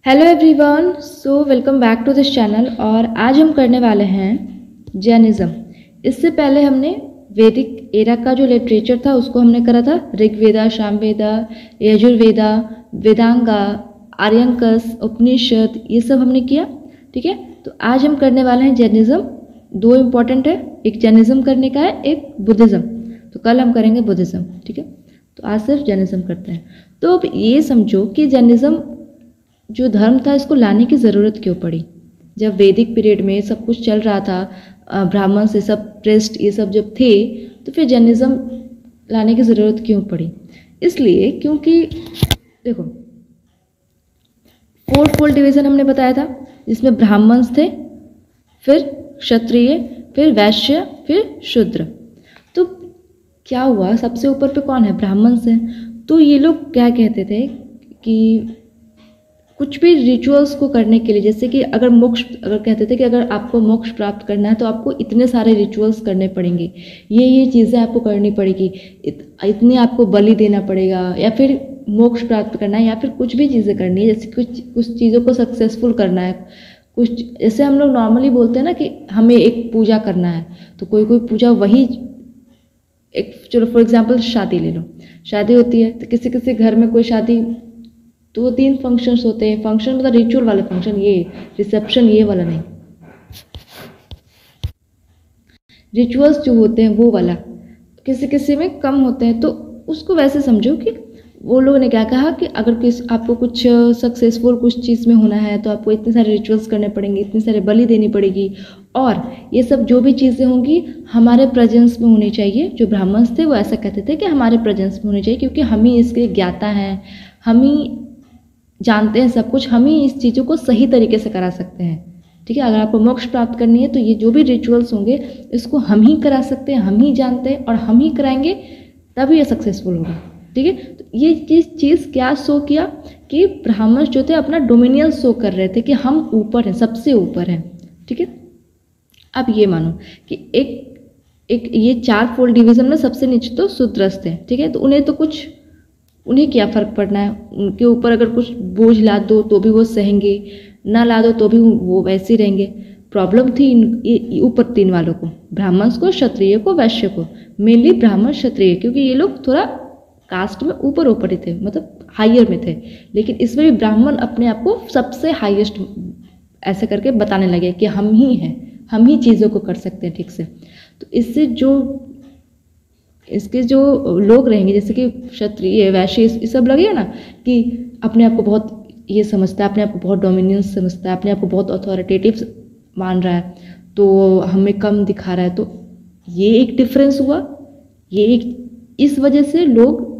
Hello everyone, so welcome back to this channel. और आज हम करने वाले हैं जैनिज्म। इससे पहले हमने वैदिक एरा का जो लिटरेचर था उसको हमने करा था। ऋग्वेदा, सामवेदा, यजुर्वेदा, वेदांगा, आर्यंकस, उपनिषद, ये सब हमने किया। ठीक है, तो आज हम करने वाले हैं जैनिज्म। दो इम्पॉर्टेंट है, एक जैनिज्म करने का है, एक बुद्धिज्म। तो कल हम करेंगे बुद्धिज्म। ठीक है, तो आज सिर्फ जैनिज्म करते हैं। तो अब ये समझो कि जैनिज्म जो धर्म था इसको लाने की ज़रूरत क्यों पड़ी। जब वैदिक पीरियड में सब कुछ चल रहा था, ब्राह्मण से सब प्रेस्ट ये सब जब थे, तो फिर जैनिज्म लाने की ज़रूरत क्यों पड़ी। इसलिए क्योंकि देखो, फोर डिवीज़न हमने बताया था, जिसमें ब्राह्मण थे, फिर क्षत्रिय, फिर वैश्य, फिर शूद्र। तो क्या हुआ, सबसे ऊपर पे कौन है? ब्राह्मण से। तो ये लोग क्या कहते थे कि कुछ भी रिचुअल्स को करने के लिए, जैसे कि अगर कहते थे कि अगर आपको मोक्ष प्राप्त करना है तो आपको इतने सारे रिचुअल्स करने पड़ेंगे, ये चीज़ें आपको करनी पड़ेगी, इतने आपको बलि देना पड़ेगा, या फिर मोक्ष प्राप्त करना है, या फिर कुछ भी चीज़ें करनी है, जैसे कुछ चीज़ों को सक्सेसफुल करना है। कुछ जैसे हम लोग नॉर्मली बोलते हैं ना कि हमें एक पूजा करना है, तो कोई पूजा वही एक, चलो फॉर एग्जाम्पल शादी ले लो, शादी होती है तो किसी घर में कोई शादी, 2-3 फंक्शंस होते हैं। फंक्शन मतलब रिचुअल वाले फंक्शन, ये रिसेप्शन ये वाला नहीं, रिचुअल्स जो होते हैं वो वाला किसी में कम होते हैं। तो उसको वैसे समझो कि वो लोगों ने क्या कहा कि अगर आपको कुछ सक्सेसफुल कुछ चीज़ में होना है तो आपको इतने सारे रिचुअल्स करने पड़ेंगे, इतने सारे बलि देनी पड़ेगी, और ये सब जो भी चीज़ें होंगी हमारे प्रेजेंस में होनी चाहिए। जो ब्राह्मण थे वो ऐसा कहते थे कि हमारे प्रेजेंस में होनी चाहिए, क्योंकि हम ही इसके ज्ञाता हैं, हम ही जानते हैं सब कुछ, हम ही इस चीज़ों को सही तरीके से करा सकते हैं। ठीक है, अगर आपको मोक्ष प्राप्त करनी है तो ये जो भी रिचुअल्स होंगे इसको हम ही करा सकते हैं, हम ही जानते हैं, और हम ही कराएंगे, तभी ये सक्सेसफुल होगा। ठीक है, तो ये चीज़ क्या शो किया कि ब्राह्मण जो थे अपना डोमिनियन शो कर रहे थे कि हम ऊपर हैं, सबसे ऊपर हैं। ठीक है, अब ये मानो कि एक ये 4 फोल्ड डिवीजन में सबसे नीचे तो शूद्रस्थ थे। ठीक है, तो उन्हें क्या फ़र्क पड़ना है, उनके ऊपर अगर कुछ बोझ ला दो तो भी वो सहेंगे, ना ला दो तो भी वो वैसे ही रहेंगे। प्रॉब्लम थी ऊपर 3 वालों को, ब्राह्मण को, क्षत्रिय को, वैश्य को। मेनली ब्राह्मण क्षत्रिय, क्योंकि ये लोग थोड़ा कास्ट में ऊपर ही थे, मतलब हायर में थे। लेकिन इसमें भी ब्राह्मण अपने आप को सबसे हाईएस्ट ऐसे करके बताने लगे कि हम ही हैं, हम ही चीज़ों को कर सकते हैं ठीक से। तो इससे इसके जो लोग रहेंगे, जैसे कि क्षत्रिय, वैश्य, ये सब लगेगा ना कि अपने आप को बहुत ये समझता है, अपने आप को बहुत डोमिनियंस समझता है, अपने आप को बहुत अथॉरिटेटिव मान रहा है, तो हमें कम दिखा रहा है। तो ये एक डिफरेंस हुआ। इस वजह से लोग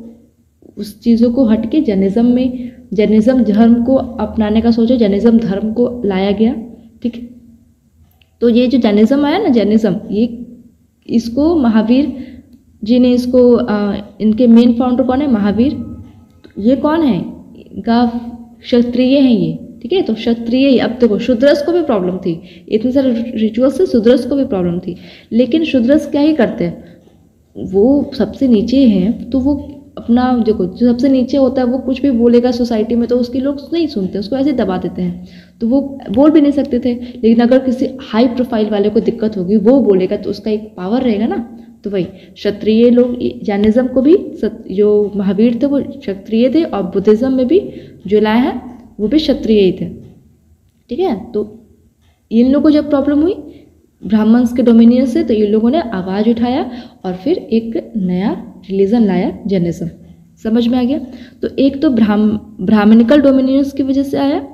उस चीज़ों को हट के जैनिज्म धर्म को अपनाने का सोचा, जैनिज्म धर्म को लाया गया। ठीक है, तो ये जो जैनिज्म आया ना, जैनिज्म, इसको महावीर जी ने इनके मेन फाउंडर कौन है? महावीर। तो ये कौन है? इनका क्षत्रिय है ये। ठीक है, तो क्षत्रिय। अब देखो, शूद्रस को भी प्रॉब्लम थी, इतने सारे रिचुअल्स से शूद्रस को भी प्रॉब्लम थी। लेकिन शूद्रस क्या ही करते हैं, वो सबसे नीचे हैं, तो वो अपना देखो, जो सबसे नीचे होता है वो कुछ भी बोलेगा सोसाइटी में तो उसके लोग नहीं सुनते, उसको ऐसे दबा देते हैं, तो वो बोल भी नहीं सकते थे। लेकिन अगर किसी हाई प्रोफाइल वाले को दिक्कत होगी, वो बोलेगा तो उसका एक पावर रहेगा ना। तो वही क्षत्रिय लोग, जैनिज्म को भी जो महावीर थे वो क्षत्रिय थे, और बुद्धिज्म में भी जो लाया है वो भी क्षत्रिय ही थे। ठीक है, तो इन लोगों को जब प्रॉब्लम हुई ब्राह्मण के डोमिनियन से, तो इन लोगों ने आवाज़ उठाया और फिर एक नया रिलीजन लाया, जैनिज्म। समझ में आ गया? तो एक तो ब्राह्मणिकल डोमिनियंस की वजह से आया,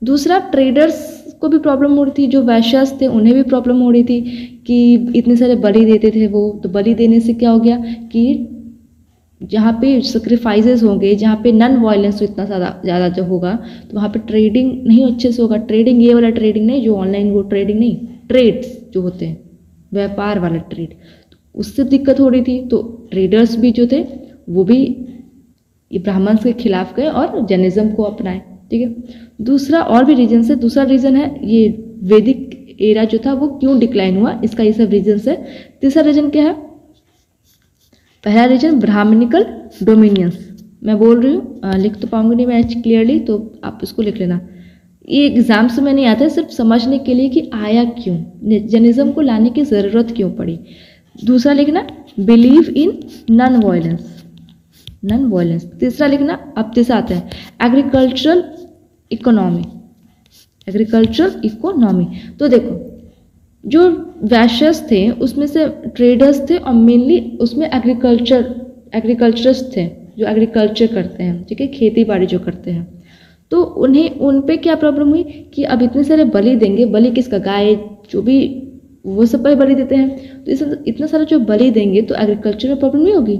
दूसरा ट्रेडर्स को भी प्रॉब्लम हो रही थी, जो वैश्यास थे उन्हें भी प्रॉब्लम हो रही थी कि इतने सारे बलि देते थे वो। तो बलि देने से क्या हो गया कि जहाँ पे सेक्रीफाइसेस होंगे, जहाँ पे नॉन वायलेंस इतना ज़्यादा जो होगा, तो वहाँ पे ट्रेडिंग नहीं अच्छे से होगा। ट्रेडिंग ये वाला ट्रेडिंग नहीं, जो ऑनलाइन वो ट्रेडिंग नहीं, ट्रेड्स जो होते हैं, व्यापार वाला ट्रेड, तो उससे दिक्कत हो रही थी। तो ट्रेडर्स भी जो थे वो भी ये ब्राह्मण के खिलाफ गए और जैनिज्म को अपनाए। ठीक है, दूसरा और भी रीजन है। दूसरा रीज़न है ये वैदिक एरा जो था वो क्यों डिक्लाइन हुआ, इसका ये सब रीजन है। तीसरा रीजन क्या है? पहला रीजन ब्राह्मणिकल डोमिनियंस। मैं बोल रही हूँ, लिख तो पाऊंगी नहीं मैं क्लियरली, तो आप इसको लिख लेना। ये एग्जाम्स में नहीं आता है, सिर्फ समझने के लिए कि आया क्यों, जैनिज्म को लाने की ज़रूरत क्यों पड़ी। दूसरा लिखना believe in non violence, non violence. तीसरा लिखना, अब तीसरा आता है एग्रीकल्चरल इकोनॉमी, एग्रीकल्चरल इकोनॉमी। तो देखो जो वैश्यस थे उसमें से ट्रेडर्स थे और मेनली उसमें एग्रीकल्चरस्ट थे जो एग्रीकल्चर करते हैं, ठीक है, खेती बाड़ी जो करते हैं। तो उन्हें उन पे क्या प्रॉब्लम हुई कि अब इतने सारे बलि देंगे, बलि किसका, गाय जो भी वो सब पर बलि देते हैं, तो इस इतना सारा जो बलि देंगे तो एग्रीकल्चर में प्रॉब्लम नहीं होगी,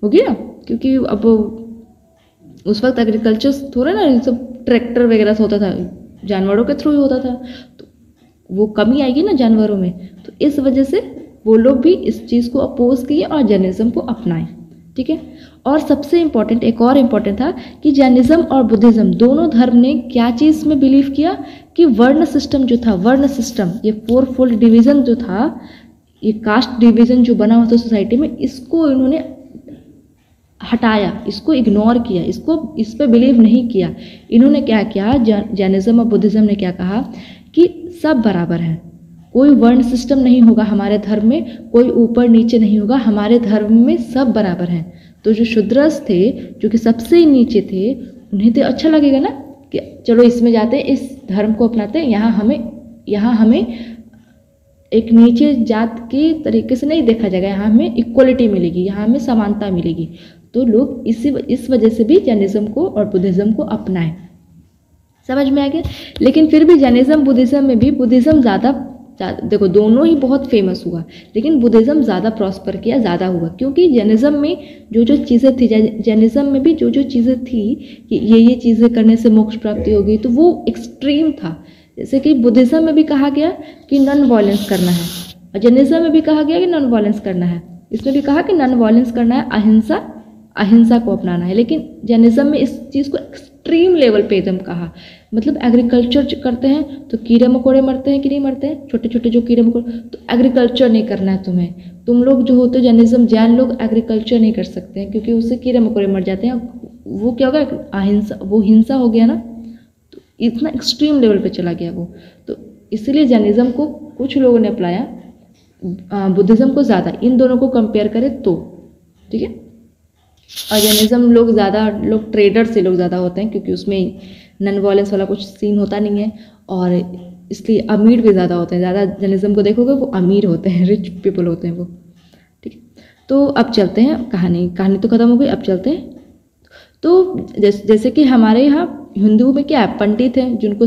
होगी ना, क्योंकि अब उस वक्त एग्रीकल्चर थोड़ा ना सब ट्रैक्टर वगैरह से होता था, जानवरों के थ्रू ही होता था, तो वो कमी आएगी ना जानवरों में। तो इस वजह से वो लोग भी इस चीज़ को अपोज किए और जैनिज्म को अपनाए, ठीक है। और सबसे इम्पॉर्टेंट, एक और इम्पॉर्टेंट था कि जैनिज्म और बुद्धिज्म दोनों धर्म ने क्या चीज़ में बिलीव किया कि वर्ण सिस्टम जो था, वर्ण सिस्टम, ये 4 फोल्ड डिवीज़न जो था, ये कास्ट डिवीज़न जो बना हुआ था सोसाइटी में, इसको इन्होंने हटाया, इसको इग्नोर किया, इसको इस पर बिलीव नहीं किया। इन्होंने क्या किया, जैनिज्म और बुद्धिज्म ने क्या कहा कि सब बराबर हैं, कोई वर्ण सिस्टम नहीं होगा हमारे धर्म में, कोई ऊपर नीचे नहीं होगा, हमारे धर्म में सब बराबर हैं। तो जो शूद्रस थे, जो कि सबसे नीचे थे, उन्हें तो अच्छा लगेगा ना कि चलो इसमें जाते हैं, इस धर्म को अपनाते हैं, यहाँ हमें एक नीचे जात के तरीके से नहीं देखा जाएगा, यहाँ हमें इक्वलिटी मिलेगी, यहाँ हमें समानता मिलेगी। तो लोग इस वजह से भी जैनिज्म को और बुद्धिज्म को अपनाएं। समझ में आ गया। लेकिन फिर भी जैनिज्म बुद्धिज्म में भी बुद्धिज्म ज़्यादा देखो दोनों ही बहुत फेमस हुआ, लेकिन बुद्धिज्म ज़्यादा प्रॉस्पर किया, ज़्यादा हुआ, क्योंकि जैनिज्म में जो चीज़ें थी, जैनिज्म में भी जो चीज़ें थी कि ये चीज़ें करने से मोक्ष प्राप्ति होगी, तो वो एक्सट्रीम था। जैसे कि बुद्धिज्म में भी कहा गया कि नॉन वायलेंस करना है, और जैनिज्म में भी कहा गया कि नॉन वायलेंस करना है। इसमें भी कहा कि नॉन वायलेंस करना है, अहिंसा को अपनाना है। लेकिन जैनिज्म में इस चीज़ को एक्सट्रीम लेवल पे एकदम कहा, मतलब एग्रीकल्चर करते हैं तो कीड़े मकोड़े मरते हैं कि नहीं मरते हैं, छोटे छोटे जो कीड़े मकोड़े, तो एग्रीकल्चर नहीं करना है तुम्हें, तुम लोग जो होते जैनिज्म जैन लोग एग्रीकल्चर नहीं कर सकते हैं, क्योंकि उससे कीड़े मकोड़े मर जाते हैं, वो क्या होगा, अहिंसा, वो हिंसा हो गया ना, तो इतना एक्सट्रीम लेवल पे चला गया वो। तो इसलिए जैनिज्म को कुछ लोगों ने अपनाया, बुद्धिज्म को ज़्यादा, इन दोनों को कंपेयर करें तो, ठीक है। और जैनिज्म लोग ज़्यादा, लोग ट्रेडर से लोग ज़्यादा होते हैं, क्योंकि उसमें नॉन वायलेंस वाला कुछ सीन होता नहीं है, और इसलिए अमीर भी ज़्यादा होते हैं, ज़्यादा जैनिज्म को देखोगे वो अमीर होते हैं, रिच पीपल होते हैं वो, ठीक है। तो अब चलते हैं, कहानी तो ख़त्म हो गई, अब चलते हैं। तो जैसे कि हमारे यहाँ हिंदू में क्या है, पंडित हैं जिनको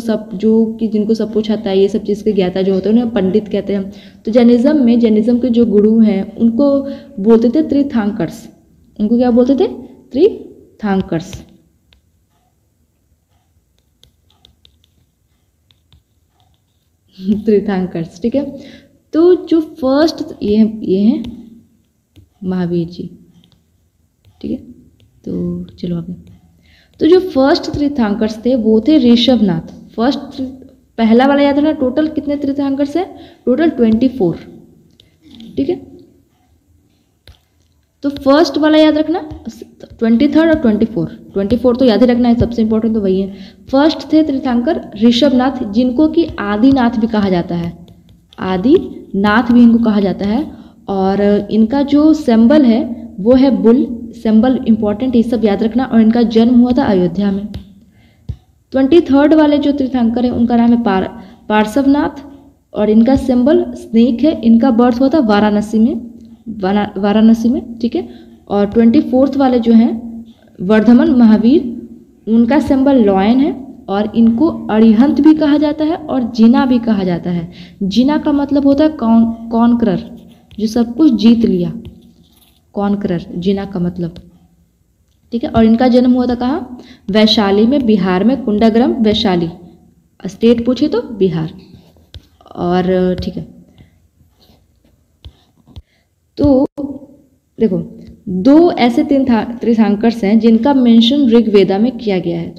सब कुछ आता है, ये सब चीज़ के ज्ञाता जो होते हैं उन्हें पंडित कहते हैं। तो जैनिज्म के जो गुरु हैं उनको बोलते थे तीर्थंकर्स, उनको क्या बोलते थे, तीर्थंकर्स। तीर्थंकर्स, ठीक है। तो जो फर्स्ट ये हैं महावीर जी, ठीक है। तो चलो आगे। तो जो फर्स्ट तीर्थंकर्स थे वो थे ऋषभनाथ। पहला वाला याद रखना, टोटल कितने तीर्थंकर्स हैं, टोटल 24, ठीक है। तो फर्स्ट वाला याद रखना, 23rd और 24 तो याद ही रखना है, सबसे इंपॉर्टेंट तो वही है। फर्स्ट थे तीर्थंकर ऋषभनाथ, जिनको कि आदिनाथ भी कहा जाता है, आदिनाथ भी इनको कहा जाता है। और इनका जो सिंबल है वो है बुल, सिंबल इंपॉर्टेंट, ये सब याद रखना। और इनका जन्म हुआ था अयोध्या में। 23rd वाले जो तीर्थंकर हैं उनका नाम है पार्श्वनाथ, और इनका सिंबल स्नेक है। इनका बर्थ हुआ था वाराणसी में, ठीक है। और 24th वाले जो हैं वर्धमान महावीर, उनका सिंबल लॉयन है, और इनको अरिहंत भी कहा जाता है और जिना भी कहा जाता है। जिना का मतलब होता है कॉन्करर, जो सब कुछ जीत लिया, कॉन्करर जिना का मतलब, ठीक है। और इनका जन्म हुआ था कहाँ, वैशाली में, बिहार में, कुंडाग्राम वैशाली, स्टेट पूछे तो बिहार, और ठीक है। तो देखो दो ऐसे तीर्थंकर्स हैं जिनका मेंशन ऋग्वेदा में किया गया है।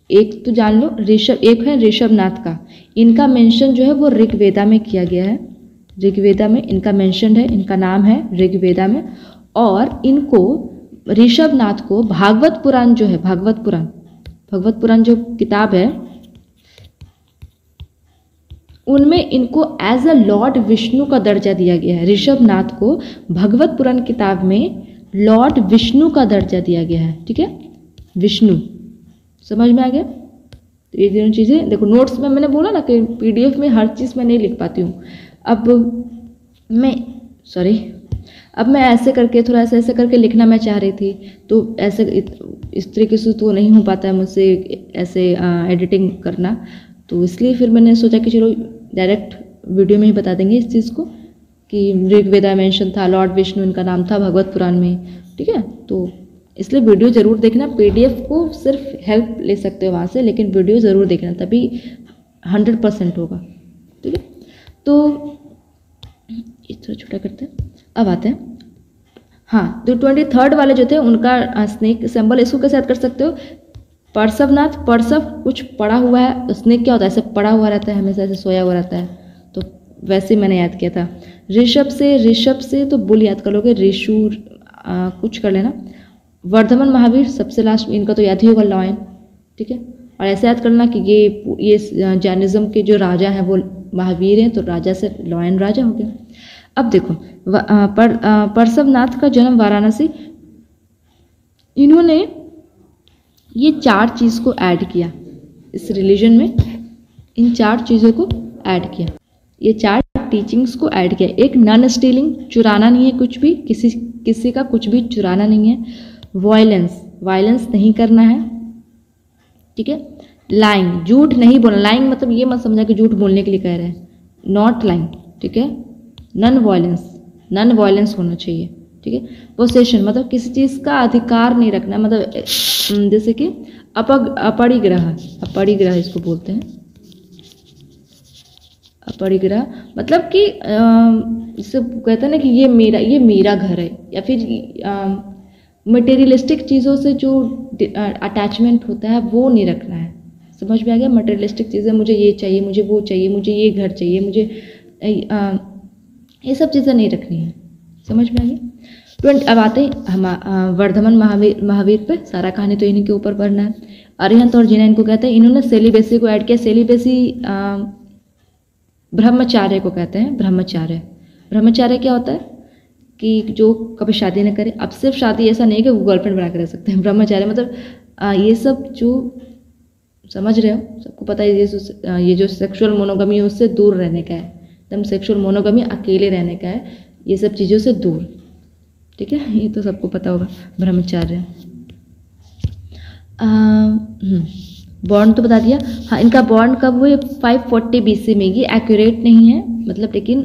एक तो जान लो, एक है ऋषभनाथ का, इनका मेंशन जो है वो ऋग्वेदा में किया गया है, ऋग्वेदा में इनका मेंशन है, इनका नाम है ऋग्वेदा में। और इनको ऋषभनाथ को भागवत पुराण जो है, भागवत पुराण जो किताब है, उनमें इनको एज अ लॉर्ड विष्णु का दर्जा दिया गया है। ऋषभनाथ को भगवत पुराण किताब में लॉर्ड विष्णु का दर्जा दिया गया है। ठीक है, विष्णु, समझ में आ गया। तो ये दोनों चीज़ें देखो, नोट्स में मैंने बोला ना कि पीडीएफ में हर चीज़ मैं नहीं लिख पाती हूँ। अब मैं ऐसे करके थोड़ा ऐसे करके लिखना मैं चाह रही थी, तो ऐसे इस तरीके से तो नहीं हो पाता है मुझसे ऐसे एडिटिंग करना, तो इसलिए फिर मैंने सोचा कि चलो डायरेक्ट वीडियो में ही बता देंगे इस चीज़ को कि ऋग्वेदा मेंशन था, लॉर्ड विष्णु इनका नाम था भगवत पुराण में। ठीक है, तो इसलिए वीडियो ज़रूर देखना। पीडीएफ को सिर्फ हेल्प ले सकते हो वहाँ से, लेकिन वीडियो ज़रूर देखना, तभी 100% होगा। ठीक है, तो ये थोड़ा छोटा करते हैं। अब आते हैं, हाँ, जो 23rd वाले जो थे उनका स्नेक सिंबल, इसको कैसे याद कर सकते हो? पर्सवनाथ, पर्सव कुछ पड़ा हुआ है, स्नेक क्या होता है? ऐसे पड़ा हुआ रहता है, हमेशा ऐसे सोया हुआ रहता है, तो वैसे मैंने याद किया था। ऋषभ से तो बुल याद कर लोगे, ऋषु कुछ कर लेना। वर्धमान महावीर सबसे लास्ट में, इनका तो याद ही होगा, लॉयन। ठीक है, और ऐसे याद करना कि ये जैनिज्म के जो राजा हैं वो महावीर हैं, तो राजा से लॉयन राजा हो गया। अब देखो, पर्सवनाथ का जन्म वाराणसी, इन्होंने ये 4 चीज़ को ऐड किया इस रिलीजन में, इन 4 चीज़ों को ऐड किया, ये 4 टीचिंग्स को ऐड किया। एक, नॉन स्टीलिंग, चुराना नहीं है कुछ भी, किसी का कुछ भी चुराना नहीं है। वायलेंस नहीं करना है। ठीक है, लाइंग, झूठ नहीं बोलना। लाइंग मतलब ये मत समझा कि झूठ बोलने के लिए कह रहे हैं, नॉट लाइंग। ठीक है, नॉन वायलेंस होना चाहिए। ठीक है, पोसेशन मतलब किसी चीज़ का अधिकार नहीं रखना, मतलब जैसे कि अपरिग्रह इसको बोलते हैं। अपरिग्रह मतलब कि जिसे कहते हैं ना कि ये मेरा घर है, या फिर मटेरियलिस्टिक चीज़ों से जो अटैचमेंट होता है वो नहीं रखना है। समझ में आ गया? मटेरियलिस्टिक चीज़ें, मुझे ये चाहिए, मुझे वो चाहिए, मुझे ये घर चाहिए, मुझे ये सब चीज़ें नहीं रखनी है। समझ में आ गया? अब आते हैं हम वर्धमान महावीर पे, सारा कहानी तो इन्हीं के ऊपर पढ़ना है। अरिहंत और जिना इनको कहते हैं, इन्होंने सेलिबेसी को ऐड किया। सेलिबेसी ब्रह्मचार्य को कहते हैं। ब्रह्मचार्य क्या होता है कि जो कभी शादी न करे। अब सिर्फ शादी ऐसा नहीं है कि वो गर्लफ्रेंड बना के रह सकते हैं। ब्रह्मचार्य मतलब ये सब जो समझ रहे हो, सबको पता है ये जो सेक्सुअल मोनोगमी है उससे दूर रहने का है। एकदम सेक्सुअल मोनोगमी अकेले रहने का है, ये सब चीज़ों से दूर। ठीक है, ये तो सबको पता होगा ब्रह्मचार्य। बॉर्न तो बता दिया। हाँ, इनका बॉर्न कब हुए? 540 BC में। ये एक्यूरेट नहीं है, मतलब, लेकिन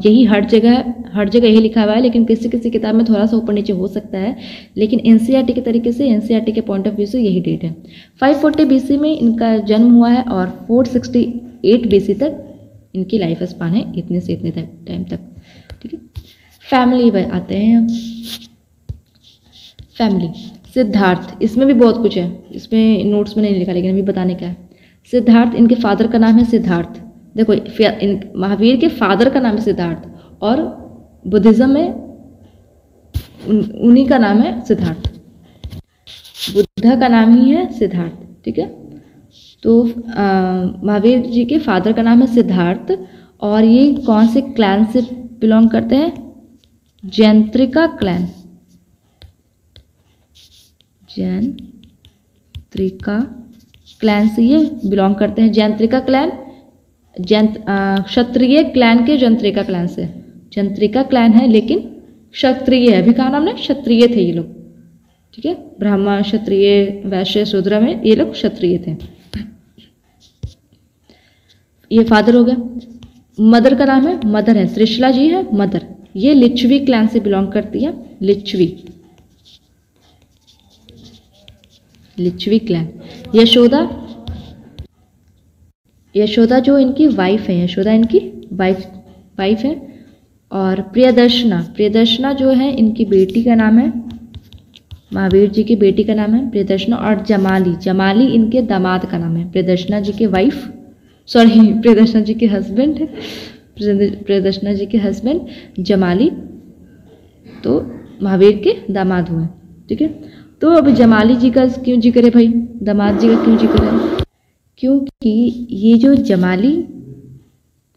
यही हर जगह यही लिखा हुआ है, लेकिन किसी किसी किताब में थोड़ा सा ऊपर नीचे हो सकता है, लेकिन एनसीईआरटी के तरीके से, एनसीईआरटी के पॉइंट ऑफ व्यू से यही डेट है। 540 BC में इनका जन्म हुआ है और 468 BC तक इनकी लाइफ स्पान है, इतने से इतने टाइम तक। ठीक है, फैमिली पर आते हैं। फैमिली, सिद्धार्थ, इसमें भी बहुत कुछ है, इसमें नोट्स में नहीं लिखा, लेकिन अभी बताने का है। सिद्धार्थ, इनके फादर का नाम है सिद्धार्थ। देखो, महावीर के फादर का नाम है सिद्धार्थ, और बुद्धिज्म में उन्हीं का नाम है सिद्धार्थ। बुद्धा का नाम ही है सिद्धार्थ। ठीक है, तो महावीर जी के फादर का नाम है सिद्धार्थ, और ये कौन से क्लैन से बिलोंग करते हैं? जैंत्रिका क्लैन। जैंत्रिका क्लैन से ये बिलोंग करते हैं। जैंत्रिका क्लैन, क्षत्रिय क्लैन के जैंत्रिका क्लैन से। जैंत्रिका क्लैन है लेकिन क्षत्रिय है। अभी कहा नाम ने, क्षत्रिय थे ये लोग। ठीक है, ब्राह्मण, क्षत्रिय, वैश्य, शूद्र में ये लोग क्षत्रिय थे। ये फादर हो गया। मदर का नाम है, मदर है, त्रिशला जी है मदर। ये लिच्छवी क्लैन से बिलोंग करती है। लिच्छवी क्लैन। यशोदा जो इनकी वाइफ है, यशोदा इनकी वाइफ है। और प्रियदर्शना जो है इनकी बेटी का नाम है, महावीर जी की बेटी का नाम है प्रियदर्शना। और जमाली इनके दामाद का नाम है। प्रियदर्शना जी के प्रियदर्शना जी के हस्बैंड है, प्रियदर्शना जी के हस्बैंड जमाली तो महावीर के दामाद हुए। ठीक है, तो अब जमाली जी का क्यों जिक्र है भाई, दामाद जी का क्यों जिक्र है? क्योंकि ये जो जमाली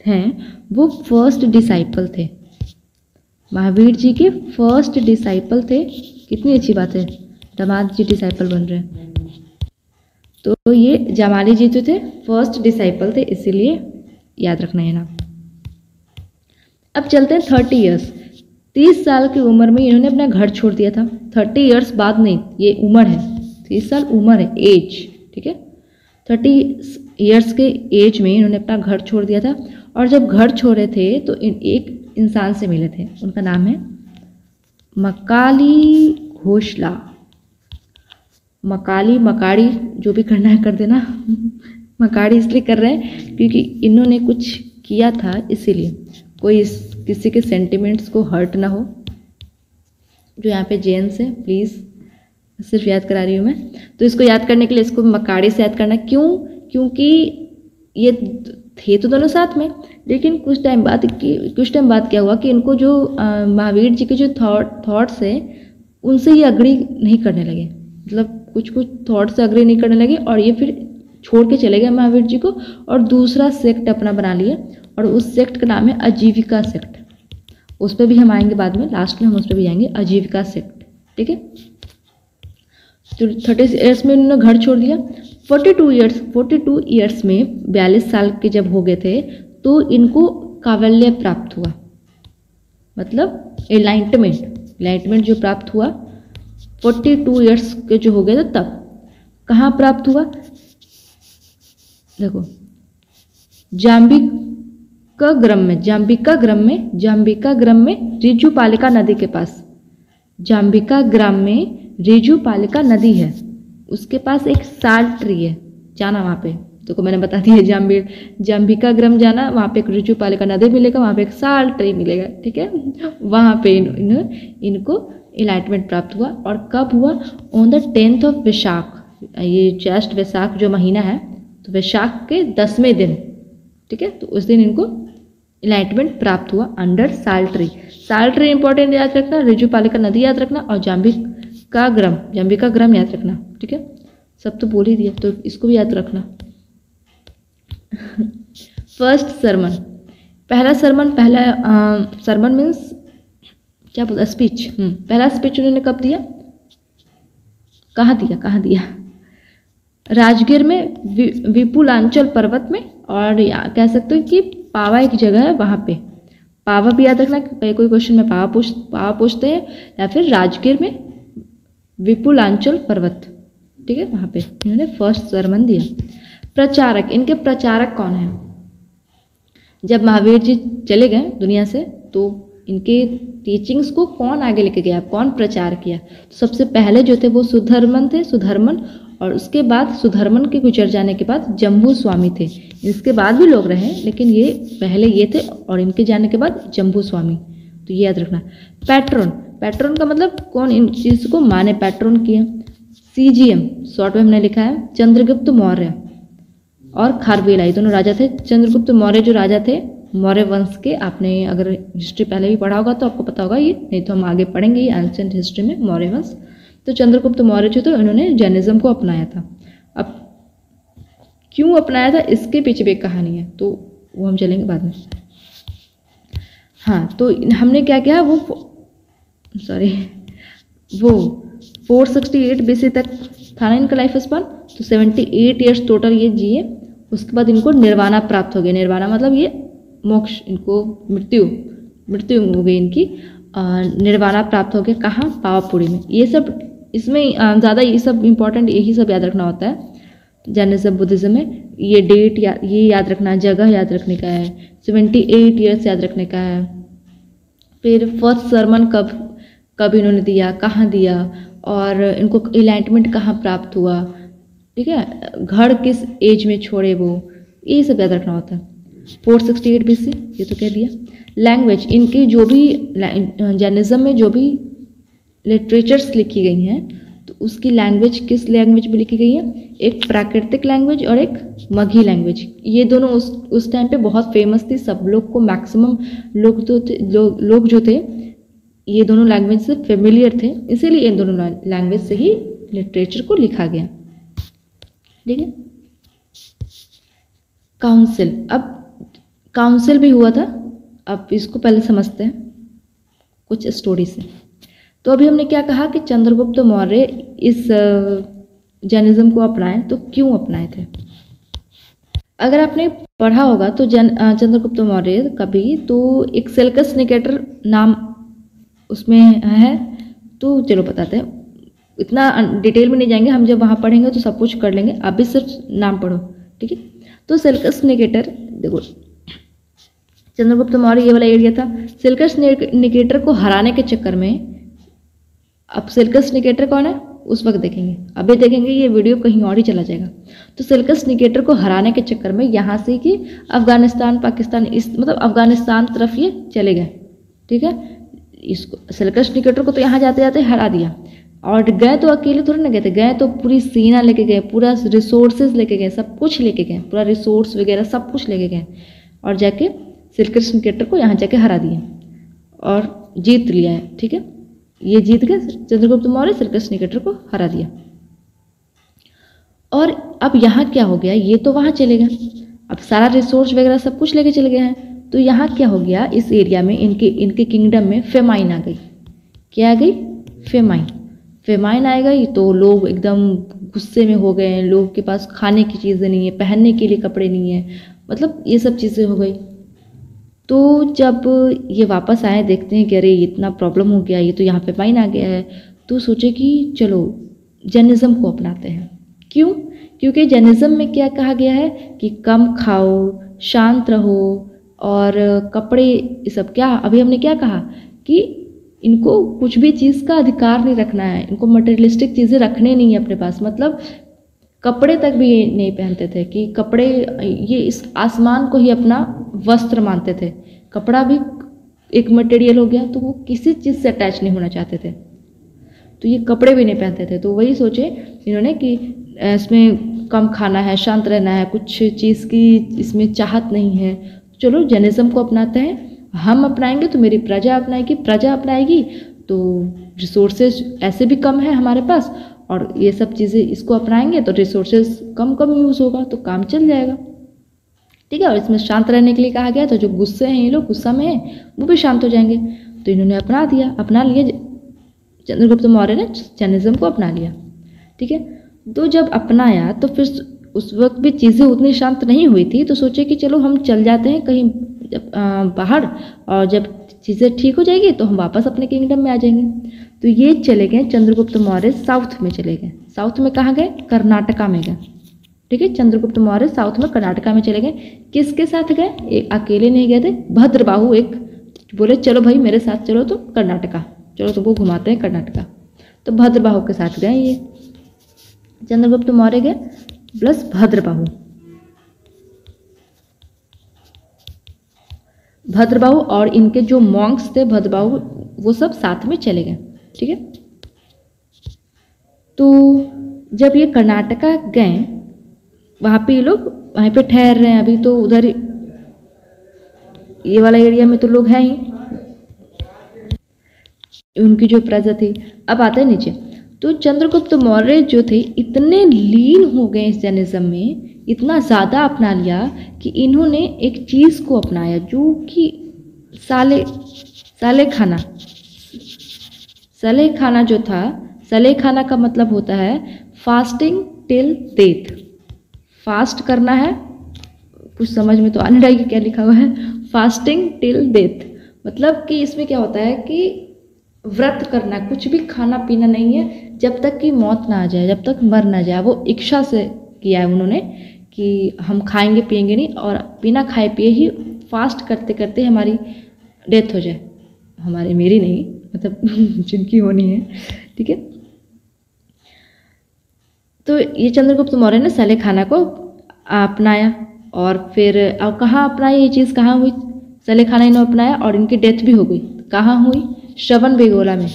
हैं वो फर्स्ट डिसाइपल थे, महावीर जी के फर्स्ट डिसाइपल थे। कितनी अच्छी बात है, दामाद जी डिसाइपल बन रहे हैं। तो ये जमाली जी जो थे फर्स्ट डिसाइपल थे, इसीलिए याद रखना है नाम। अब चलते हैं 30 ईयर्स। 30 साल की उम्र में इन्होंने अपना घर छोड़ दिया था। 30 ईयर्स बाद नहीं, ये उम्र है, 30 साल उम्र है, एज, ठीक है। 30 ईयर्स के एज में इन्होंने अपना घर छोड़ दिया था। और जब घर छोड़े थे तो एक इंसान से मिले थे, उनका नाम है मकाली घोषला। मकाड़ी जो भी करना है कर देना। मकाड़ी इसलिए कर रहे हैं क्योंकि इन्होंने कुछ किया था, इसीलिए कोई किसी के सेंटिमेंट्स को हर्ट ना हो। जो यहाँ पे जेंट्स है, प्लीज़ सिर्फ याद करा रही हूँ मैं। तो इसको याद करने के लिए इसको मकाड़ी से याद करना। क्यों? क्योंकि ये थे तो दोनों साथ में, लेकिन कुछ टाइम बाद क्या हुआ कि इनको जो महावीर जी के जो थॉट्स है उनसे ये अग्री नहीं करने लगे। मतलब कुछ थॉट से अग्री नहीं करने लगे और ये फिर छोड़ के चले गए महावीर जी को और दूसरा सेक्ट अपना बना लिए। और उस सेक्ट का नाम है आजीविका सेक्ट। उस पर भी हम आएंगे बाद में, लास्ट में हम उस पर भी आएंगे, आजीविका सेक्ट, ठीक है। तो 30 ईयर्स में उन्होंने घर छोड़ दिया। 42 ईयर्स में 42 साल के जब हो गए थे तो इनको कावल्य प्राप्त हुआ, मतलब एनलाइटमेंट जो प्राप्त हुआ 42 ईयर्स के जो हो गए थे तब। कहाँ प्राप्त हुआ? देखो, जाम्बिका ग्राम में रिजुपालिका नदी के पास, जाम्बिका ग्राम में रिजुपालिका नदी है, उसके पास एक साल ट्री है, जाना वहाँ पे। तो मैंने बता दिया, जाम्बिका ग्राम जाना, वहाँ पे एक रिजुपालिका नदी मिलेगा, वहाँ पे एक साल ट्री मिलेगा, ठीक है। वहाँ पे इनको एनलाइटमेंट प्राप्त हुआ। और कब हुआ? ऑन द 10th ऑफ वैशाख, ये जस्ट वैशाख जो महीना है, तो वैशाख के 10वें दिन, ठीक है। तो उस दिन इनको एनलाइटमेंट प्राप्त हुआ अंडर साल ट्री इंपॉर्टेंट याद रखना, रिजुपालिका नदी याद रखना और जाम्बिका ग्राम याद रखना, ठीक है। सब तो बोल ही दिया, तो इसको भी याद रखना। फर्स्ट सरमन, पहला सरमन मीन्स क्या बोलता, स्पीच। पहला स्पीच उन्होंने कब दिया, कहाँ दिया? राजगीर में, विपुलांचल पर्वत में, और कह सकते हो कि पावा एक जगह है वहाँ पे। पावा भी याद रखना, कोई क्वेश्चन में पावा पूछते हैं, या फिर राजगीर में विपुलांचल पर्वत, ठीक है, वहाँ पे इन्होंने फर्स्ट सरमन दिया। प्रचारक, इनके प्रचारक कौन है? जब महावीर जी चले गए दुनिया से तो इनके टीचिंग्स को कौन आगे लेके गया, कौन प्रचार किया? तो सबसे पहले जो थे वो सुधर्मन, और उसके बाद सुधर्मन के गुजर जाने के बाद जम्बू स्वामी थे। इसके बाद भी लोग रहे, लेकिन ये पहले ये थे और इनके जाने के बाद जम्बू स्वामी, तो ये याद रखना। पैट्रन का मतलब कौन इन चीज को माने, पैट्रन किया। CGM शॉर्ट में हमने लिखा है चंद्रगुप्त मौर्य और खारवेलाई, दोनों राजा थे। चंद्रगुप्त मौर्य जो राजा थे मौर्य वंश के, आपने अगर हिस्ट्री पहले भी पढ़ा होगा तो आपको पता होगा ये, नहीं तो हम आगे पढ़ेंगे ये एंशिएंट हिस्ट्री में मौर्य वंश। तो चंद्रगुप्त मौर्य जो थे उन्होंने जैनिज्म को अपनाया था। अब क्यों अपनाया था इसके पीछे भी एक कहानी है, तो वो हम चलेंगे बाद में। हाँ, तो हमने क्या किया, वो 468 BC तक था ना इनका लाइफ स्पान, तो 78 ईयर्स टोटल ये जिए। उसके बाद इनको निर्वाणा प्राप्त हो गया। निर्वाणा मतलब ये मोक्ष, इनको मृत्यु हो गई इनकी। निर्वाणा प्राप्त हो गया कहाँ? पावापुरी में। ये सब इसमें ज़्यादा ये सब इम्पोर्टेंट यही सब याद रखना होता है जैनिज्म बुद्धिज्म में। ये डेट ये याद रखना, जगह याद रखने का है, 78 ईयर्स याद रखने का है। फिर फर्स्ट सरमन कब इन्होंने दिया, कहाँ दिया, और इनको एनलाइटमेंट कहाँ प्राप्त हुआ, ठीक है, घर किस एज में छोड़े वो, ये सब याद रखना होता है। 468 BC ये तो कह दिया। लैंग्वेज, इनकी जो भी जैनिज्म में जो भी लिटरेचर्स लिखी गई हैं तो उसकी लैंग्वेज किस लैंग्वेज में लिखी गई है? एक प्राकृतिक लैंग्वेज और एक मगही लैंग्वेज। ये दोनों उस टाइम पे बहुत फेमस थी। सब लोग को मैक्सिमम लोग जो थे ये दोनों लैंग्वेज से फेमिलियर थे, इसीलिए इन दोनों लैंग्वेज से ही लिटरेचर को लिखा गया, ठीक है। काउंसिल, अब काउंसिल भी हुआ था। अब इसको पहले समझते हैं कुछ स्टोरी से। तो अभी हमने क्या कहा कि चंद्रगुप्त मौर्य इस जैनिज्म को अपनाए, तो क्यों अपनाए थे? अगर आपने पढ़ा होगा तो चंद्रगुप्त मौर्य कभी तो एक सेल्कस निकेटर नाम उसमें है, तो चलो बताते हैं, इतना डिटेल में नहीं जाएंगे हम, जब वहाँ पढ़ेंगे तो सब कुछ कर लेंगे, आप भी सिर्फ नाम पढ़ो, ठीक है। तो सेल्कस निकेटर, देखो चंद्रगुप्त मौर्य ये वाला एरिया था। सेल्कस निकेटर को हराने के चक्कर में, अब सेल्कस निकेटर कौन है उस वक्त देखेंगे, अभी देखेंगे ये वीडियो कहीं और ही चला जाएगा। तो सेल्कस निकेटर को हराने के चक्कर में यहाँ से कि अफगानिस्तान पाकिस्तान इस मतलब अफगानिस्तान तरफ ये चले गए, ठीक है। इसको सेल्कस निकेटर को तो यहाँ जाते जाते हरा दिया, और गए तो अकेले थोड़ी ना गए थे, गए तो पूरी सेना लेके गए, पूरा रिसोर्सेज लेके गए, सब कुछ लेके गए, पूरा रिसोर्स वगैरह सब कुछ लेके गए, और जाके सेल्कस निकेटर को यहाँ जाके हरा दिया और जीत लिया है, ठीक है। ये जीत गए, चंद्रगुप्त मौर्य सेल्कस निकेटर को हरा दिया। और अब यहाँ क्या हो गया, ये तो वहाँ चले गए, अब सारा रिसोर्स वगैरह सब कुछ लेके चले गए हैं, तो यहाँ क्या हो गया, इस एरिया में इनके किंगडम में फेमाइन आ गई। क्या आ गई? फेमाइन आ गई, तो लोग एकदम गुस्से में हो गए, लोग के पास खाने की चीज़ें नहीं है, पहनने के लिए कपड़े नहीं है, मतलब ये सब चीज़ें हो गई। तो जब ये वापस आए, देखते हैं कि अरे इतना प्रॉब्लम हो गया, ये तो यहाँ पे फेमाइन आ गया है, तो सोचे कि चलो जैनिज्म को अपनाते हैं। क्यों? क्योंकि जैनिज्म में क्या कहा गया है कि कम खाओ, शांत रहो, और कपड़े ये सब, क्या अभी हमने क्या कहा कि इनको कुछ भी चीज़ का अधिकार नहीं रखना है, इनको मटेरियलिस्टिक चीज़ें रखने नहीं है अपने पास, मतलब कपड़े तक भी ये नहीं पहनते थे कि कपड़े, ये इस आसमान को ही अपना वस्त्र मानते थे, कपड़ा भी एक मटेरियल हो गया, तो वो किसी चीज़ से अटैच नहीं होना चाहते थे, तो ये कपड़े भी नहीं पहनते थे। तो वही सोचे इन्होंने कि इसमें कम खाना है, शांत रहना है, कुछ चीज़ की इसमें चाहत नहीं है, चलो जैनिज्म को अपनाते हैं, हम अपनाएंगे तो मेरी प्रजा अपनाएगी, प्रजा अपनाएगी तो रिसोर्सेज ऐसे भी कम है हमारे पास, और ये सब चीज़ें इसको अपनाएंगे तो रिसोर्सेज कम यूज़ होगा, तो काम चल जाएगा, ठीक है। और इसमें शांत रहने के लिए कहा गया, तो जो गुस्से हैं ये लोग, गुस्सा में हैं, वो भी शांत हो जाएंगे, तो इन्होंने अपना लिया, चंद्रगुप्त मौर्य ने जैनिज्म को अपना लिया, ठीक है। तो जब अपनाया तो फिर उस वक्त भी चीज़ें उतनी शांत नहीं हुई थी, तो सोचे कि चलो हम चल जाते हैं कहीं बाहर, और जब चीज़ें ठीक हो जाएगी तो हम वापस अपने किंगडम में आ जाएंगे। तो ये चले गए चंद्रगुप्त मौर्य, साउथ में चले गए। साउथ में कहाँ गए? कर्नाटका में गए, ठीक है। चंद्रगुप्त मौर्य साउथ में कर्नाटका में चले गए। किसके साथ गए? एक अकेले नहीं गए थे, भद्रबाहु एक बोले चलो भाई मेरे साथ चलो, तो कर्नाटका चलो, तुमको घुमाते हैं कर्नाटका, तो भद्रबाहु के साथ गए। ये चंद्रगुप्त मौर्य गए प्लस भद्रबाहु और इनके जो मॉन्क्स थे भद्रबाहु, वो सब साथ में चले गए, ठीक है। तो जब ये कर्नाटका गए, वहाँ पे ये लोग वहीं पे ठहर रहे हैं अभी, तो उधर ये वाला एरिया में तो लोग हैं ही, उनकी जो प्रजा थी। अब आते हैं नीचे, तो चंद्रगुप्त मौर्य जो थे इतने लीन हो गए इस जैनिज्म में, इतना ज़्यादा अपना लिया कि इन्होंने एक चीज़ को अपनाया जो कि साले खाना जो था, साले खाना का मतलब होता है फास्टिंग टिल डेथ। फास्ट करना है, कुछ समझ में तो आने लगी क्या लिखा हुआ है, फास्टिंग टिल डेथ, मतलब कि इसमें क्या होता है कि व्रत करना, कुछ भी खाना पीना नहीं है जब तक कि मौत ना आ जाए, जब तक मर ना जाए। वो इच्छा से किया है उन्होंने कि हम खाएंगे पिएंगे नहीं, और बिना खाए पिए ही फास्ट करते करते हमारी डेथ हो जाए, हमारी मेरी नहीं, मतलब जिनकी होनी है, ठीक है। तो ये चंद्रगुप्त मौर्य ने साले खाना को अपनाया, और फिर अब कहाँ अपनाई ये चीज़, कहाँ हुई? साले खाना इन्होंने अपनाया और इनकी डेथ भी हो गई। कहाँ हुई? श्रवणबेगोला में।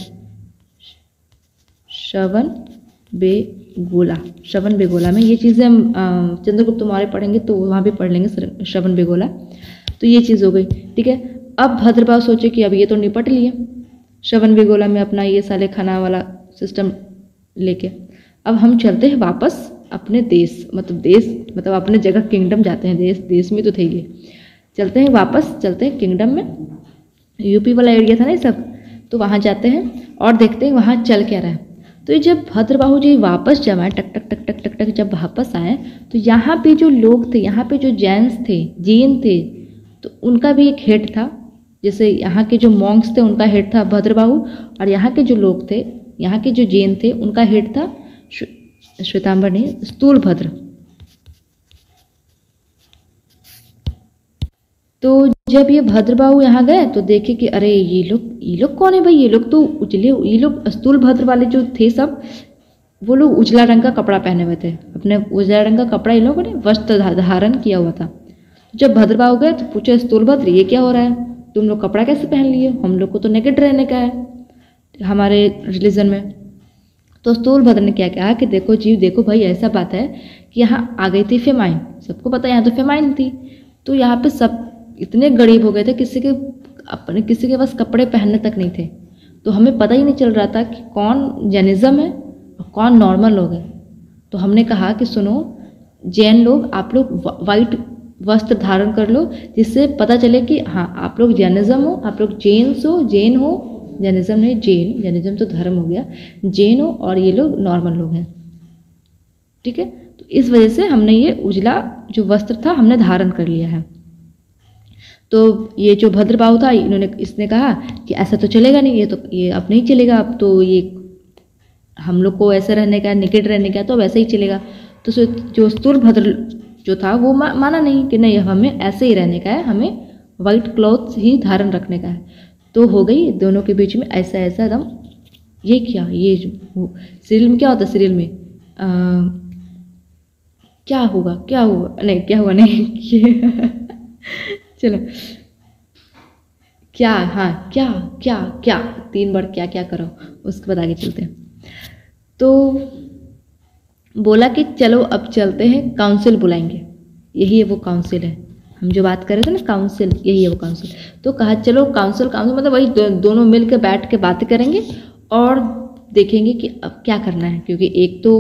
श्रवणबेगोला में ये चीज़ें हम चंद्रगुप्त मौर्य पढ़ेंगे तो वहाँ भी पढ़ लेंगे श्रवणबेगोला। तो ये चीज़ हो गई, ठीक है। अब भद्रबाहु सोचे कि अब ये तो निपट लिए श्रवणबेगोला में अपना ये साले खाना वाला सिस्टम लेके, अब हम चलते हैं वापस अपने देश, मतलब अपने जगह किंगडम जाते हैं, देश में तो थे ये। चलते हैं वापस, चलते हैं किंगडम में, यूपी वाला एरिया था ना ये सब, तो वहाँ जाते हैं और देखते हैं वहाँ चल क्या रहा है। तो ये जब भद्रबाहु जी वापस जब आए, टक टक टक टक टक टक जब वापस आए, तो यहाँ पे जो लोग थे, यहाँ पे जो जैन्स थे, जैन थे, तो उनका भी एक हेड था। जैसे यहाँ के जो मॉन्क्स थे उनका हेड था भद्रबाहु, और यहाँ के जो लोग थे, यहाँ के जो जैन थे, उनका हेड था श्वेतांबर नहीं, स्थूलभद्र। तो जब ये भद्रबाहु यहाँ गए तो देखे कि अरे ये लोग कौन है भाई, ये लोग तो उजले, ये लोग स्थूलभद्र वाले जो थे सब, वो लोग उजला रंग का कपड़ा पहने हुए थे, अपने उजला रंग का कपड़ा ये लोगों ने वस्त्र धारण किया हुआ था। जब भद्रबाहु गए तो पूछे स्थूलभद्र ये क्या हो रहा है, तुम लोग कपड़ा कैसे पहन लिए, हम लोग को तो नेकेड रहने का है हमारे रिलीजन में। तो स्थूलभद्र ने क्या कहा कि देखो जी, देखो भाई, ऐसा बात है कि यहाँ आ गई थी फेमाइन, सबको पता है यहाँ तो फेमाइन थी, तो यहाँ पे सब इतने गरीब हो गए थे, किसी के पास कपड़े पहनने तक नहीं थे, तो हमें पता ही नहीं चल रहा था कि कौन जैनिज्म है और कौन नॉर्मल लोग हैं। तो हमने कहा कि सुनो जैन लोग, आप लोग वाइट वस्त्र धारण कर लो, जिससे पता चले कि हाँ आप लोग जैनिज्म हो, आप लोग जैन हो, जैनिज्म नहीं, जैनिज्म तो धर्म हो गया, जैन हो और ये लोग नॉर्मल लोग हैं। ठीक है, तो इस वजह से हमने ये उजला जो वस्त्र था हमने धारण कर लिया है। तो ये जो भद्रबाहु था, इसने कहा कि ऐसा तो चलेगा नहीं, ये अब नहीं चलेगा, अब तो ये हम लोग को ऐसे रहने का, निकट रहने का, तो वैसे ही चलेगा। तो जो स्थूलभद्र जो था वो माना नहीं कि नहीं हमें ऐसे ही रहने का है, हमें वाइट क्लॉथ ही धारण रखने का है। तो हो गई दोनों के बीच में ऐसा एकदम, ये क्या, ये सीरियल में क्या होता है, सीरियल में क्या होगा नहीं, क्या हुआ नहीं चलो क्या, हाँ क्या 3 बार क्या करो, उसके बाद आगे चलते हैं। तो बोला कि चलो अब चलते हैं, काउंसिल बुलाएंगे, यही है वो काउंसिल है, हम जो बात कर रहे थे ना काउंसिल, यही है वो काउंसिल। तो कहा चलो काउंसिल मतलब वही दोनों मिल के बैठ के बातें करेंगे और देखेंगे कि अब क्या करना है, क्योंकि एक तो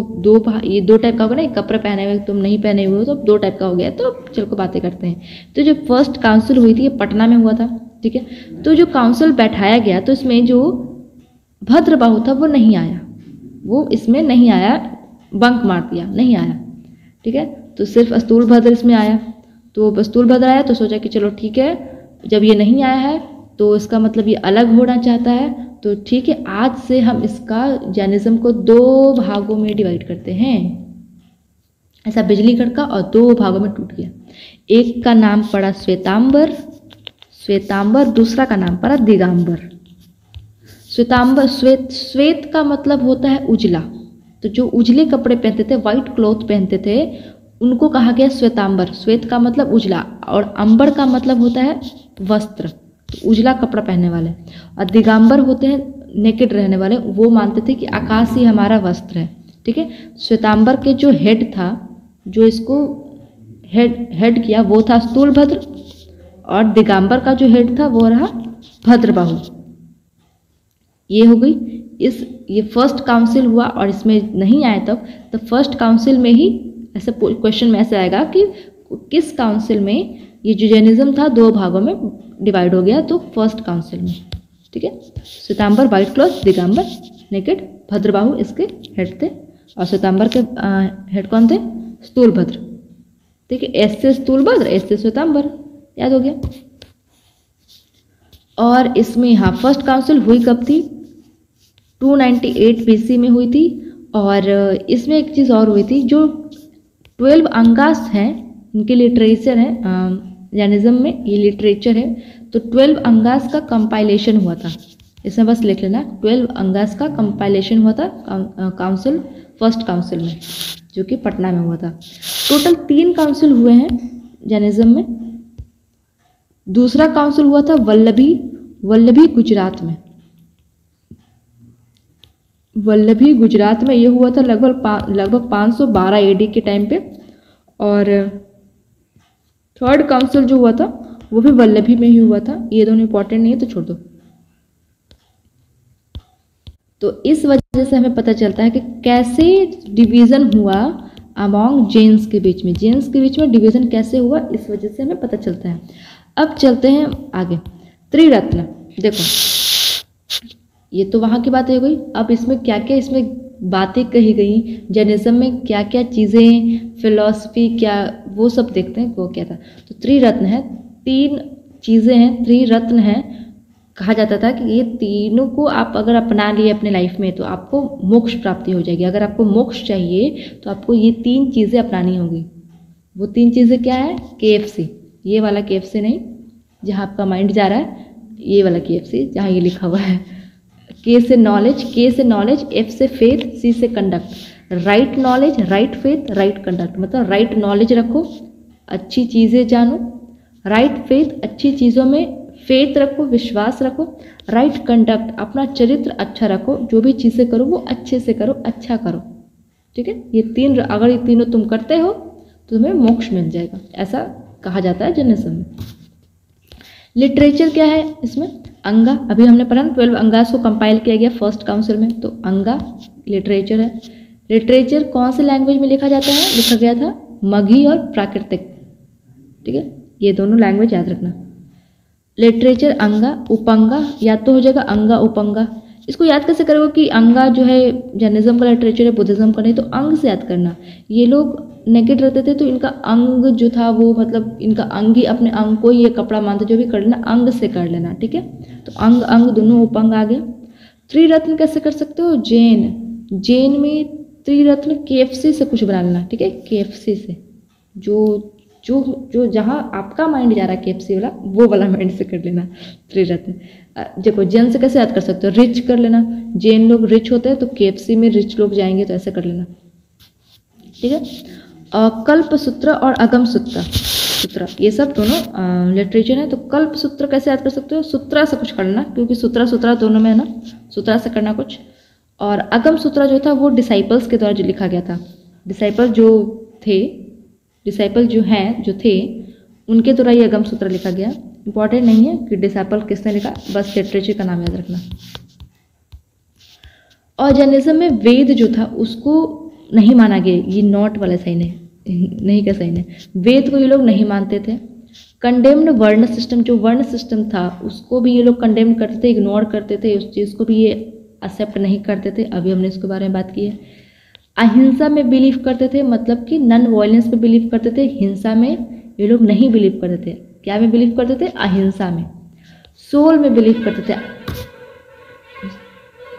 ये 2 टाइप का होगा ना, कपड़े पहने हुए तुम नहीं पहने हुए हो, तो 2 टाइप का हो गया। तो चल को बातें करते हैं। तो जो फर्स्ट काउंसिल हुई थी ये पटना में हुआ था, ठीक है। तो जो काउंसिल बैठाया गया तो इसमें जो भद्रबाहु था वो नहीं आया, वो इसमें नहीं आया, बंक मार दिया, नहीं आया, ठीक है। तो सिर्फ स्थूलभद्र इसमें आया। तो स्थूलभद्र आया तो सोचा कि चलो ठीक है, जब ये नहीं आया है तो इसका मतलब ये अलग होना चाहता है, तो ठीक है आज से हम इसका जैनिज्म को 2 भागों में डिवाइड करते हैं। ऐसा बिजली कड़का और 2 भागों में टूट गया। एक का नाम पड़ा श्वेतांबर, दूसरा का नाम पड़ा दिगंबर। श्वेतांबर, श्वेत का मतलब होता है उजला, तो जो उजले कपड़े पहनते थे, वाइट क्लॉथ पहनते थे, उनको कहा गया श्वेतांबर। श्वेत का मतलब उजला और अंबर का मतलब होता है वस्त्र, तो उजला कपड़ा पहनने वाले। और दिगंबर होते हैं नेकेड रहने वाले, वो मानते थे कि आकाश ही हमारा वस्त्र है, ठीक है। श्वेतांबर के जो हेड था, जो इसको हेड किया वो था स्थूलभद्र, और दिगंबर का जो हेड था वो रहा भद्रबाहु। ये हो गई ये फर्स्ट काउंसिल हुआ और इसमें नहीं आए तब फर्स्ट काउंसिल में ही ऐसे क्वेश्चन में ऐसे आएगा कि किस काउंसिल में ये जो जैनिज्म था 2 भागों में डिवाइड हो गया, तो फर्स्ट काउंसिल में, ठीक है। Shvetambar white cloth, Digambar naked, Bhadrabahu इसके हेड थे, और श्वेतांबर के हेड कौन थे, स्थूलभद्र, ठीक है। एस से स्थूलभद्र, एस से श्वेतांबर, याद हो गया। और इसमें यहाँ फर्स्ट काउंसिल हुई कब थी, 298 BC में हुई थी। और इसमें एक चीज़ और हुई थी, जो 12 अंगास हैं, इनके लिटरेचर है जैनिज्म में, ये लिटरेचर है, तो 12 अंगास का कंपाइलेशन हुआ था, इसमें बस लिख लेना, 12 अंगास का कंपाइलेशन हुआ था काउंसिल, फर्स्ट काउंसिल में, जो कि पटना में हुआ था। टोटल 3 काउंसिल हुए हैं जैनिज्म में। दूसरा काउंसिल हुआ था वल्लभी गुजरात में, वल्लभी गुजरात में ये हुआ था लगभग 512 AD के टाइम पे। और थर्ड काउंसिल जो हुआ था वो भी वल्लभी में ही हुआ था। ये दोनों इंपॉर्टेंट नहीं है तो छोड़ दो। तो इस वजह से हमें पता चलता है कि कैसे डिवीज़न हुआ अमॉन्ग जेन्स के बीच में, डिवीज़न कैसे हुआ, इस वजह से हमें पता चलता है। अब चलते हैं आगे। त्रिरत्न, देखो ये तो वहाँ की बातें हो गई। अब इसमें क्या क्या इसमें बातें कही गई, जैनिज्म में क्या क्या चीज़ें, फिलॉसफी क्या, वो सब देखते हैं वो क्या था। तो त्रिरत्न है, 3 चीज़ें हैं, त्रिरत्न है। कहा जाता था कि ये तीनों को आप अगर अपना लिए अपने लाइफ में तो आपको मोक्ष प्राप्ति हो जाएगी। अगर आपको मोक्ष चाहिए तो आपको ये 3 चीज़ें अपनानी होगी। वो 3 चीज़ें क्या है? KFC, ये वाला KFC नहीं जहाँ आपका माइंड जा रहा है, ये वाला KFC जहाँ ये लिखा हुआ है। K से नॉलेज, F से फेथ, C से conduct. Right knowledge, right faith, right conduct, मतलब राइट नॉलेज रखो, अच्छी चीज़ें जानो। राइट फेथ, अच्छी चीज़ों में फेथ रखो, विश्वास रखो। राइट कंडक्ट, अपना चरित्र अच्छा रखो, जो भी चीज़ें करो वो अच्छे से करो, अच्छा करो। ठीक है, ये 3 अगर ये तीनों तुम करते हो तो तुम्हें मोक्ष मिल जाएगा, ऐसा कहा जाता है जैनिज्म में। लिटरेचर क्या है इसमें? अंगा, अभी हमने पढ़ा ना 12 अंगास को कंपाइल किया गया फर्स्ट काउंसिल में, तो अंगा लिटरेचर है। लिटरेचर कौन से लैंग्वेज में लिखा जाता है? लिखा गया था मगही और प्राकृतिक। ठीक है, ये दोनों लैंग्वेज याद रखना। लिटरेचर अंगा, उपंगा, या तो हो जाएगा अंगा उपंगा। इसको याद कैसे करोगे कि अंगा जो है जैनिज्म का लिटरेचर है, बुद्धिज्म का नहीं, तो अंग से याद करना। ये लोग नेकेड रहते थे तो इनका अंग जो था वो मतलब इनका अंग ही, अपने अंग को ही ये कपड़ा मानते, जो भी कर लेना अंग से कर लेना। ठीक है, तो अंग अंग दोनों उपंग आ गया। त्रिरत्न कैसे कर सकते हो? जैन में त्रिरत्न KFC से कुछ बना लेना। ठीक है, KFC से जो जहाँ आपका माइंड जा रहा है KFC वाला, वो वाला माइंड से कर लेना त्रिरत्न। देखो जैन से कैसे याद कर सकते हो? रिच कर लेना, जैन लोग रिच होते हैं तो KFC में रिच लोग जाएंगे, तो ऐसे कर लेना। ठीक है, कल्प सूत्र और अगम सूत्र ये सब दोनों लिटरेचर है। तो कल्प सूत्र कैसे याद कर सकते हो? सूत्रा से कुछ करना, क्योंकि सूत्रा दोनों में है ना, सूत्रा से करना कुछ। और अगम सूत्र जो था वो डिसाइपल्स के द्वारा जो लिखा गया था, डिसाइपल जो थे उनके द्वारा ये अगम सूत्र लिखा गया। इंपॉर्टेंट नहीं है कि डिसाइपल किसने लिखा, बस लिटरेचर का नाम याद रखना। और जैनिज्म में वेद जो था उसको नहीं माना गया, ये नॉट वाला साइन है, नहीं का साइन है। वेद को ये लोग नहीं मानते थे। कंडेम्ड वर्ण सिस्टम, जो वर्ण सिस्टम था उसको भी ये लोग कंडेम करते थे, इग्नोर करते थे, उस चीज़ को भी ये एक्सेप्ट नहीं करते थे। अभी हमने इसके बारे में बात की है। अहिंसा में बिलीव करते थे, मतलब कि नॉन वायलेंस में बिलीव करते थे, हिंसा में ये लोग नहीं बिलीव करते थे। क्या में बिलीव करते थे? अहिंसा में। सोल में बिलीव करते थे,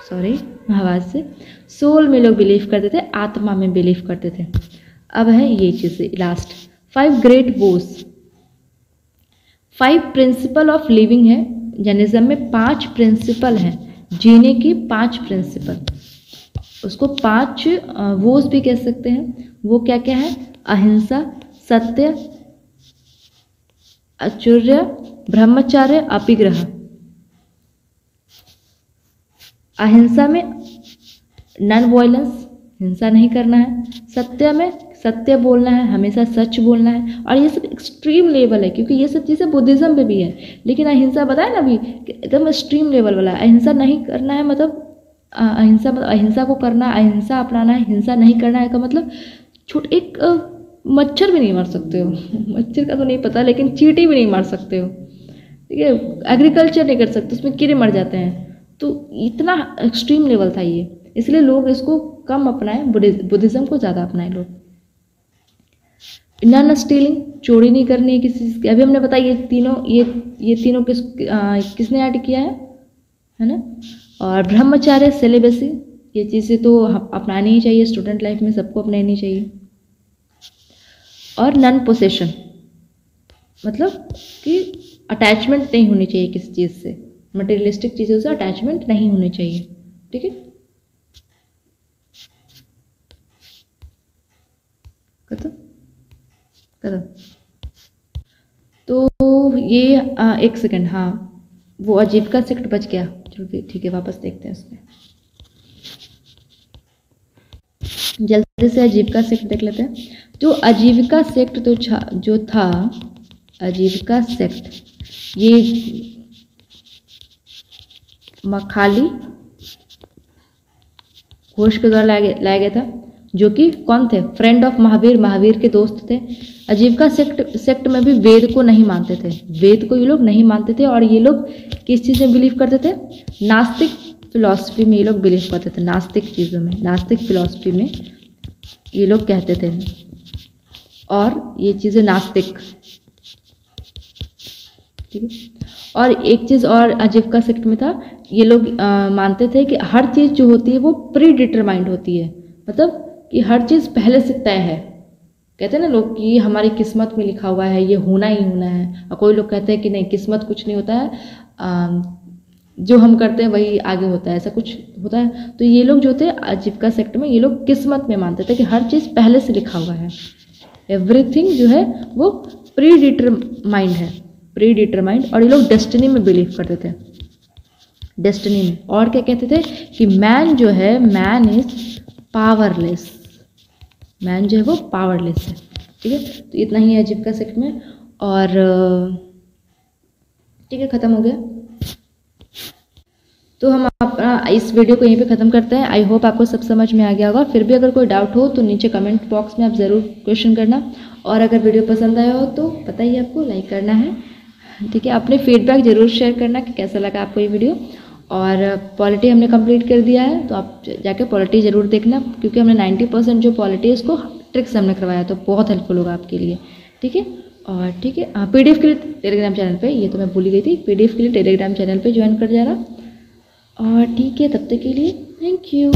सॉरी आवाज़ से, सोल में लोग बिलीव करते थे, आत्मा में बिलीव करते थे। अब है ये चीज़ें last, 5 great vows, 5 principle of living है। जैनिज्म में 5 प्रिंसिपल हैं, जीने की 5 प्रिंसिपल, उसको 5 वोज भी कह सकते हैं। वो क्या क्या है? अहिंसा, सत्य, आचुर्य, ब्रह्मचर्य, अपिग्रह। अहिंसा में नॉन वायलेंस, हिंसा नहीं करना है। सत्य में सत्य बोलना है, हमेशा सच बोलना है। और ये सब एक्सट्रीम लेवल है, क्योंकि ये सब चीज़ें बुद्धिज्म में भी है, लेकिन अहिंसा बताया ना अभी एकदम एक्सट्रीम लेवल वाला। अहिंसा नहीं करना है मतलब अहिंसा को करना, अहिंसा अपनाना है। हिंसा नहीं करना है का मतलब एक मच्छर भी नहीं मार सकते हो मच्छर का तो नहीं पता, लेकिन चींटी भी नहीं मार सकते हो। ठीक है, एग्रीकल्चर नहीं कर सकते, उसमें कीड़े मर जाते हैं। तो इतना एक्सट्रीम लेवल था ये, इसलिए लोग इसको कम अपनाएं, बुद्धिज्म को ज़्यादा अपनाएं लोग। नॉन स्टीलिंग, चोरी नहीं करनी है किसी चीज़ की। अभी हमने बताया ये तीनों किसने ऐड किया है ना। और ब्रह्मचर्य, सेलिबेसी, ये चीज़ें तो अपनानी ही चाहिए, स्टूडेंट लाइफ में सबको अपनानी चाहिए। और नॉन पोसेशन, मतलब कि अटैचमेंट नहीं होनी चाहिए किसी चीज़ से, मटेरियलिस्टिक चीज़ों से अटैचमेंट नहीं होनी चाहिए। ठीक है, करो। तो ये एक सेकंड, हाँ वो आजीविका सेक्ट बच गया, चलो ठीक है वापस देखते हैं उसमें। जल्दी से आजीविका सेक्ट देख लेते हैं। तो आजीविका सेक्ट तो जो था आजीविका सेक्ट, ये मखाली घोष के द्वारा लाया गया था, जो कि कौन थे? फ्रेंड ऑफ महावीर, महावीर के दोस्त थे। आजीविका सेक्ट में भी वेद को नहीं मानते थे, वेद को ये लोग नहीं मानते थे। और ये लोग किस चीज़ में बिलीव करते थे? नास्तिक फिलॉसफी में ये लोग बिलीव करते थे, नास्तिक चीज़ों में, नास्तिक फिलॉसफी में ये लोग कहते थे। और ये चीज़ें नास्तिक, ठीक है। और एक चीज़ और आजीविका सेक्ट में था, ये लोग मानते थे कि हर चीज़ जो होती है वो प्री डिटरमाइंड होती है, मतलब कि हर चीज़ पहले से तय है। कहते हैं ना लोग कि हमारी किस्मत में लिखा हुआ है, ये होना ही होना है। और कोई लोग कहते हैं कि नहीं, किस्मत कुछ नहीं होता है, जो हम करते हैं वही आगे होता है, ऐसा कुछ होता है। तो ये लोग जो थे आजीविका सेक्ट में, ये लोग किस्मत में मानते थे कि हर चीज़ पहले से लिखा हुआ है, एवरीथिंग जो है वो प्री डिटरमाइंड है, प्री डिटरमाइंड। और ये लोग डेस्टिनी में बिलीव करते थे, डेस्टिनी में। और क्या कहते थे कि मैन जो है, मैन इज पावरलेस, मैन जो है वो पावरलेस है, ठीक है। तो इतना ही है आजीविका सेक्ट में। और ठीक है, ख़त्म हो गया। तो हम अपना इस वीडियो को यहीं पे ख़त्म करते हैं। आई होप आपको सब समझ में आ गया होगा। फिर भी अगर कोई डाउट हो तो नीचे कमेंट बॉक्स में आप ज़रूर क्वेश्चन करना। और अगर वीडियो पसंद आया हो तो पता ही आपको लाइक करना है, ठीक है। अपने फीडबैक ज़रूर शेयर करना कि कैसा लगा आपको ये वीडियो। और पॉलिटी हमने कंप्लीट कर दिया है, तो आप जाके पॉलिटी ज़रूर देखना, क्योंकि हमने 90% जो पॉलिटी है उसको ट्रिक से हमने करवाया, तो बहुत हेल्पफुल होगा आपके लिए, ठीक है। और ठीक है, PDF के लिए टेलीग्राम चैनल पे, ये तो मैं भूल ही गई थी, PDF के लिए टेलीग्राम चैनल पे ज्वाइन कर जाना। और ठीक है, तब तक के लिए थैंक यू।